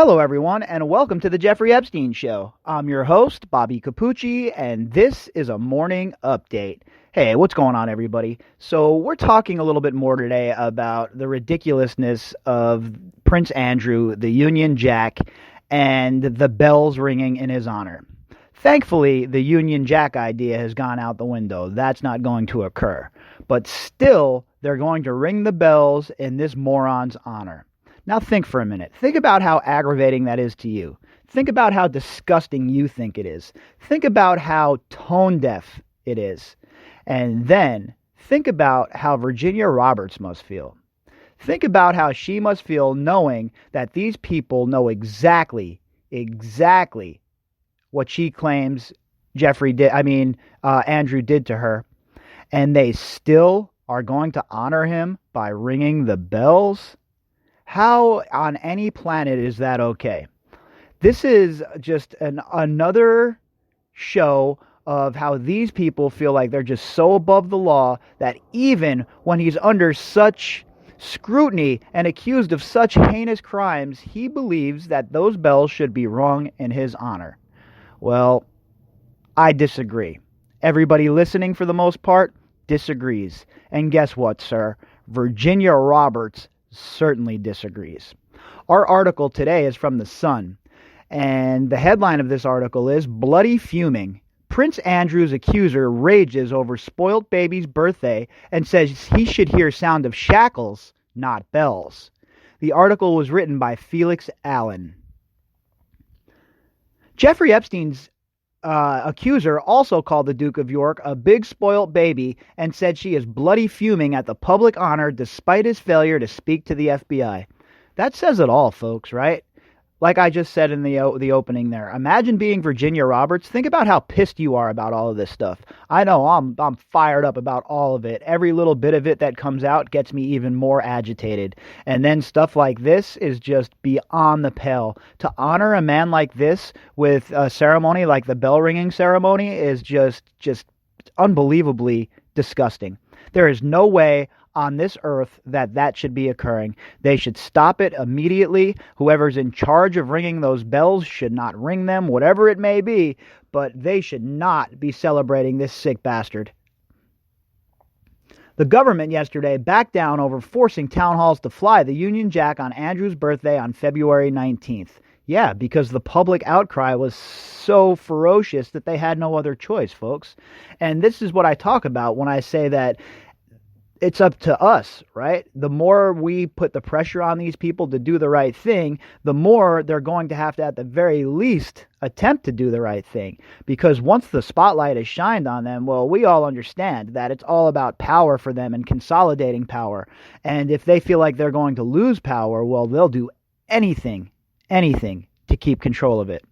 Hello, everyone, and welcome to the Jeffrey Epstein Show. I'm your host, Bobbycapucci, and this is a morning update. Hey, what's going on, everybody? So we're talking a little bit more today about the ridiculousness of Prince Andrew, the Union Jack, and the bells ringing in his honor. Thankfully, the Union Jack idea has gone out the window. That's not going to occur. But still, they're going to ring the bells in this moron's honor. Now think for a minute. Think about how aggravating that is to you. Think about how disgusting you think it is. Think about how tone deaf it is. And then think about how Virginia Roberts must feel. Think about how she must feel knowing that these people know exactly what she claims Andrew did to her. And they still are going to honor him by ringing the bells? How on any planet is that okay? This is just another show of how these people feel like they're just so above the law that even when he's under such scrutiny and accused of such heinous crimes, he believes that those bells should be rung in his honor. Well, I disagree. Everybody listening, for the most part, disagrees. And guess what, sir? Virginia Roberts certainly disagrees. Our article today is from The Sun, and the headline of this article is "Bloody Fuming. Prince Andrew's accuser rages over spoilt baby's birthday and says he should hear sound of shackles, not bells." The article was written by Felix Allen. Jeffrey Epstein's accuser also called the Duke of York a big spoilt baby and said she is bloody fuming at the public honor despite his failure to speak to the FBI. That says it all, folks, right? Like I just said in the opening there. Imagine being Virginia Roberts. Think about how pissed you are about all of this stuff. I know I'm fired up about all of it. Every little bit of it that comes out gets me even more agitated. And then stuff like this is just beyond the pale. To honor a man like this with a ceremony like the bell ringing ceremony is just unbelievably disgusting. There is no way on this earth that should be occurring. They should stop it immediately. Whoever's in charge of ringing those bells should not ring them, whatever it may be, but they should not be celebrating this sick bastard. The government yesterday backed down over forcing town halls to fly the Union Jack on Andrew's birthday on February 19th. Yeah, because the public outcry was so ferocious that they had no other choice, folks. And this is what I talk about when I say that it's up to us, right? The more we put the pressure on these people to do the right thing, the more they're going to have to, at the very least, attempt to do the right thing. Because once the spotlight is shined on them, well, we all understand that it's all about power for them and consolidating power. And if they feel like they're going to lose power, well, they'll do anything to keep control of it.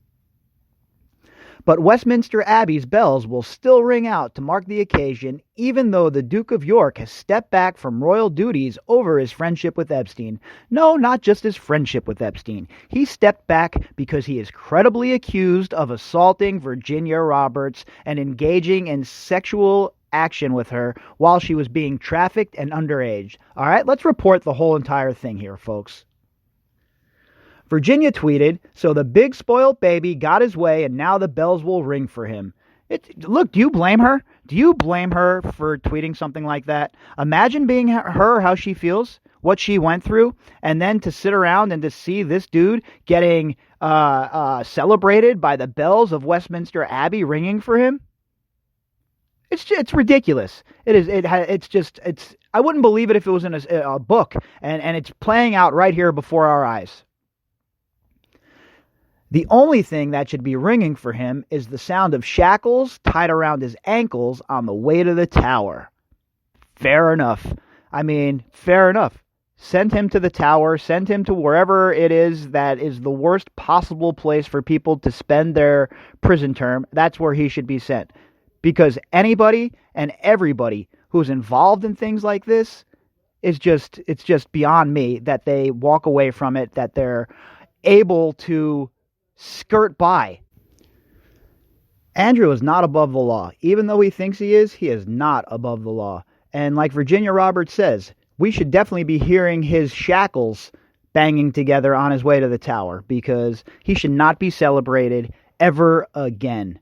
But Westminster Abbey's bells will still ring out to mark the occasion, even though the Duke of York has stepped back from royal duties over his friendship with Epstein. No, not just his friendship with Epstein. He stepped back because he is credibly accused of assaulting Virginia Roberts and engaging in sexual action with her while she was being trafficked and underage. All right, let's report the whole entire thing here, folks. Virginia tweeted, "So the big spoiled baby got his way and now the bells will ring for him." Look, do you blame her? Do you blame her for tweeting something like that? Imagine being her, how she feels, what she went through, and then to sit around and to see this dude getting celebrated by the bells of Westminster Abbey ringing for him. It's ridiculous. It is. It's. I wouldn't believe it if it was in a book, and it's playing out right here before our eyes. The only thing that should be ringing for him is the sound of shackles tied around his ankles on the way to the tower. Fair enough. Fair enough. Send him to the tower. Send him to wherever it is that is the worst possible place for people to spend their prison term. That's where he should be sent. Because anybody and everybody who's involved in things like this it's just beyond me that they walk away from it, that they're able to skirt by. Andrew is not above the law. Even though he thinks he is not above the law. And like Virginia Roberts says, we should definitely be hearing his shackles banging together on his way to the tower, because he should not be celebrated ever again.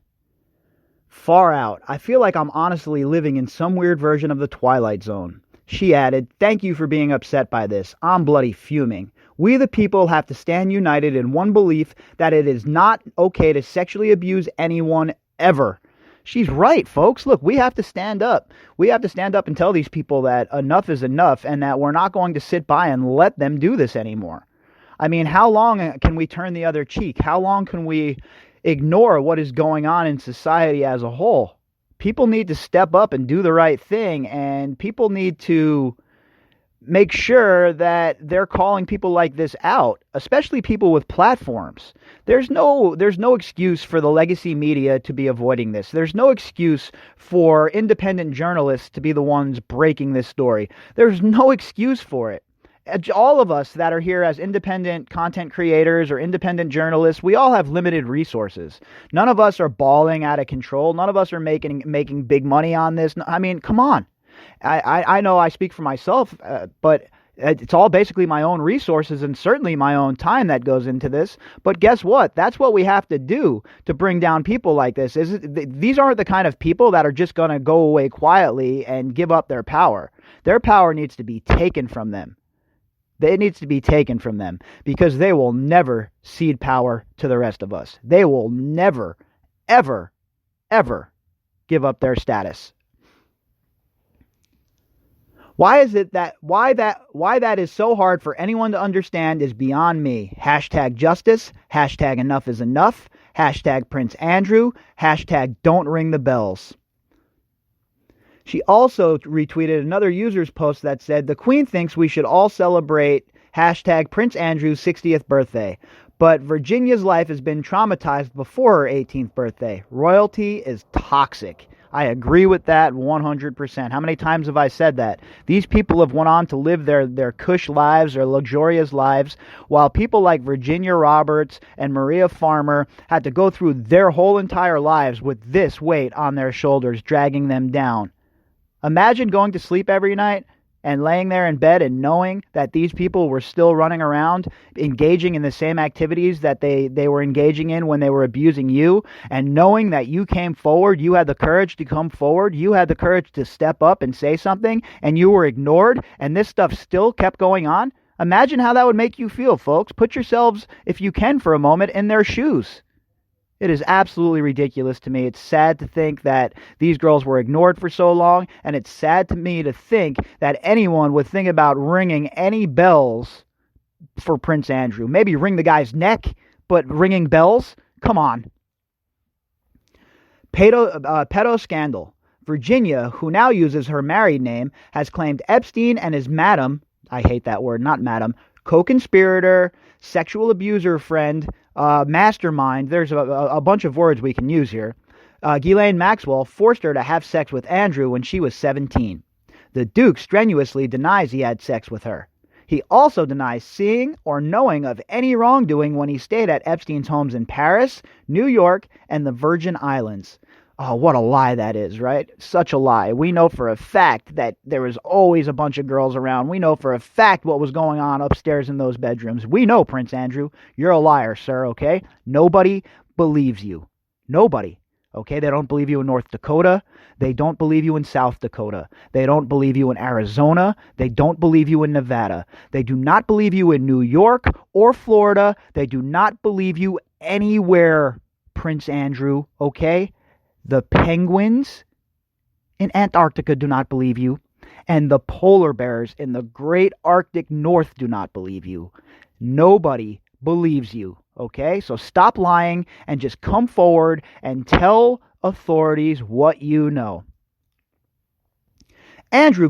Far out. I feel like I'm honestly living in some weird version of the Twilight Zone. She added, "Thank you for being upset by this. I'm bloody fuming. We the people have to stand united in one belief that it is not okay to sexually abuse anyone ever." She's right, folks. Look, we have to stand up. We have to stand up and tell these people that enough is enough and that we're not going to sit by and let them do this anymore. I mean, how long can we turn the other cheek? How long can we ignore what is going on in society as a whole? People need to step up and do the right thing, and people need to make sure that they're calling people like this out, especially people with platforms. There's no excuse for the legacy media to be avoiding this. There's no excuse for independent journalists to be the ones breaking this story. There's no excuse for it. All of us that are here as independent content creators or independent journalists, we all have limited resources. None of us are balling out of control. None of us are making big money on this. I mean, come on. I know I speak for myself, but it's all basically my own resources and certainly my own time that goes into this. But guess what? That's what we have to do to bring down people like this. These aren't the kind of people that are just going to go away quietly and give up their power. Their power needs to be taken from them. It needs to be taken from them, because they will never cede power to the rest of us. They will never, ever, ever give up their status. Why that is so hard for anyone to understand is beyond me. Hashtag justice, hashtag enough is enough, hashtag Prince Andrew, hashtag don't ring the bells. She also retweeted another user's post that said, "The Queen thinks we should all celebrate hashtag Prince Andrew's 60th birthday, but Virginia's life has been traumatized before her 18th birthday. Royalty is toxic." I agree with that 100%. How many times have I said that? These people have went on to live their cush lives, their luxurious lives, while people like Virginia Roberts and Maria Farmer had to go through their whole entire lives with this weight on their shoulders, dragging them down. Imagine going to sleep every night and laying there in bed and knowing that these people were still running around, engaging in the same activities that they were engaging in when they were abusing you, and knowing that you came forward, you had the courage to come forward, you had the courage to step up and say something, and you were ignored, and this stuff still kept going on. Imagine how that would make you feel, folks. Put yourselves, if you can for a moment, in their shoes. It is absolutely ridiculous to me. It's sad to think that these girls were ignored for so long, and it's sad to me to think that anyone would think about ringing any bells for Prince Andrew. Maybe ring the guy's neck, but ringing bells? Come on. Pedo scandal. Virginia, who now uses her married name, has claimed Epstein and his madam, I hate that word, not madam, co-conspirator, sexual abuser friend, mastermind, there's a bunch of words we can use here, Ghislaine Maxwell forced her to have sex with Andrew when she was 17. The Duke strenuously denies he had sex with her. He also denies seeing or knowing of any wrongdoing when he stayed at Epstein's homes in Paris, New York, and the Virgin Islands. Oh, what a lie that is, right? Such a lie. We know for a fact that there was always a bunch of girls around. We know for a fact what was going on upstairs in those bedrooms. We know, Prince Andrew, you're a liar, sir, okay? Nobody believes you. Nobody, okay? They don't believe you in North Dakota. They don't believe you in South Dakota. They don't believe you in Arizona. They don't believe you in Nevada. They do not believe you in New York or Florida. They do not believe you anywhere, Prince Andrew, okay? The penguins in Antarctica do not believe you, and the polar bears in the great Arctic North do not believe you. Nobody believes you, okay? So stop lying and just come forward and tell authorities what you know. Andrew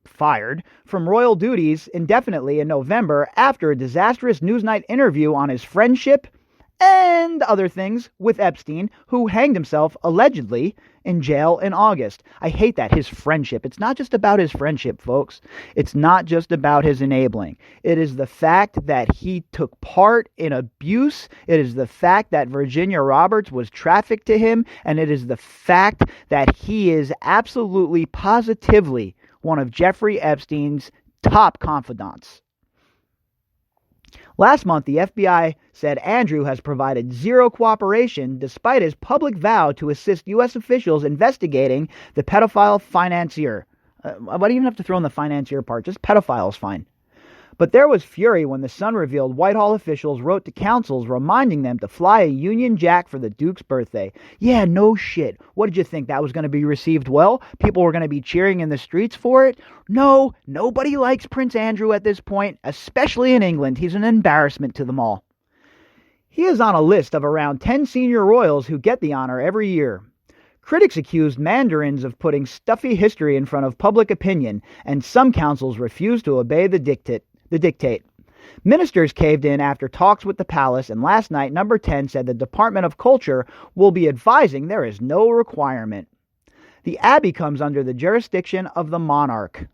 fired from royal duties indefinitely in November after a disastrous Newsnight interview on his friendship and other things with Epstein, who hanged himself, allegedly, in jail in August. I hate that, his friendship. It's not just about his friendship, folks. It's not just about his enabling. It is the fact that he took part in abuse. It is the fact that Virginia Roberts was trafficked to him. And it is the fact that he is absolutely, positively one of Jeffrey Epstein's top confidants. Last month, the FBI said Andrew has provided zero cooperation despite his public vow to assist U.S. officials investigating the pedophile financier. Why do you even have to throw in the financier part? Just pedophile is fine. But there was fury when the Sun revealed Whitehall officials wrote to counsels reminding them to fly a Union Jack for the Duke's birthday. Yeah, no shit. What did you think? That was going to be received well? People were going to be cheering in the streets for it? No, nobody likes Prince Andrew at this point, especially in England. He's an embarrassment to them all. He is on a list of around 10 senior royals who get the honor every year. Critics accused mandarins of putting stuffy history in front of public opinion, and some councils refused to obey the dictate. Ministers caved in after talks with the palace, and last night, number 10 said the Department of Culture will be advising there is no requirement. The Abbey comes under the jurisdiction of the monarch.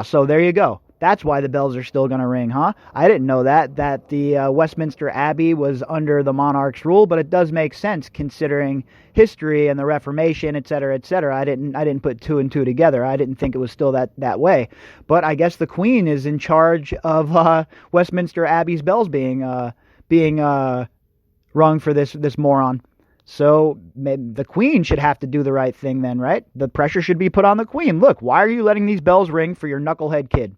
So there you go. That's why the bells are still going to ring, huh? I didn't know that the Westminster Abbey was under the monarch's rule, but it does make sense considering history and the Reformation, etc., etc. I didn't put two and two together. I didn't think it was still that way. But I guess the Queen is in charge of Westminster Abbey's bells being rung for this moron. So the Queen should have to do the right thing then, right? The pressure should be put on the Queen. Look, why are you letting these bells ring for your knucklehead kid?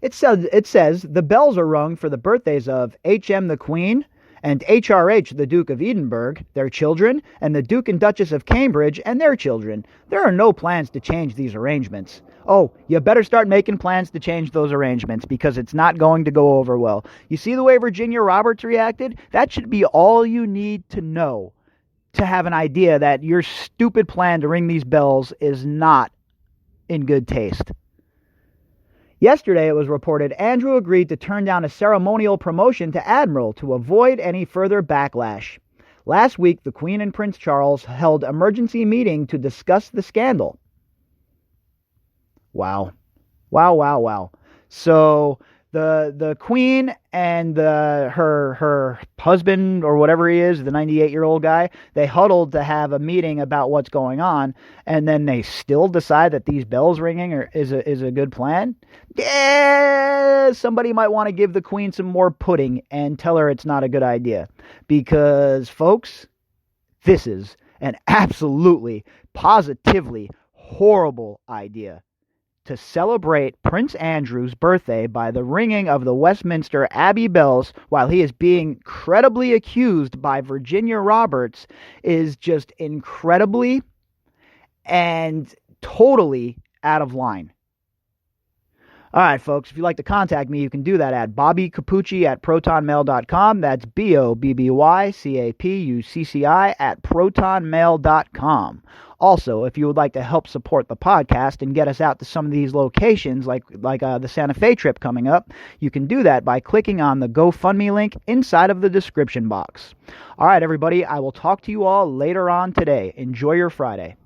It says the bells are rung for the birthdays of H.M. the Queen and H.R.H. the Duke of Edinburgh, their children, and the Duke and Duchess of Cambridge and their children. There are no plans to change these arrangements. Oh, you better start making plans to change those arrangements because it's not going to go over well. You see the way Virginia Roberts reacted? That should be all you need to know to have an idea that your stupid plan to ring these bells is not in good taste. Yesterday, it was reported Andrew agreed to turn down a ceremonial promotion to Admiral to avoid any further backlash. Last week, the Queen and Prince Charles held an emergency meeting to discuss the scandal. Wow. So the Queen and her husband, or whatever he is, the 98-year-old guy, they huddled to have a meeting about what's going on, and then they still decide that these bells ringing is a good plan. Yeah, somebody might want to give the Queen some more pudding and tell her it's not a good idea, because folks, this is an absolutely, positively horrible idea. To celebrate Prince Andrew's birthday by the ringing of the Westminster Abbey bells while he is being credibly accused by Virginia Roberts is just incredibly and totally out of line. All right, folks, if you'd like to contact me, you can do that at bobbycapucci@protonmail.com. That's BOBBYCAPUCCI@protonmail.com. Also, if you would like to help support the podcast and get us out to some of these locations, like the Santa Fe trip coming up, you can do that by clicking on the GoFundMe link inside of the description box. All right, everybody, I will talk to you all later on today. Enjoy your Friday.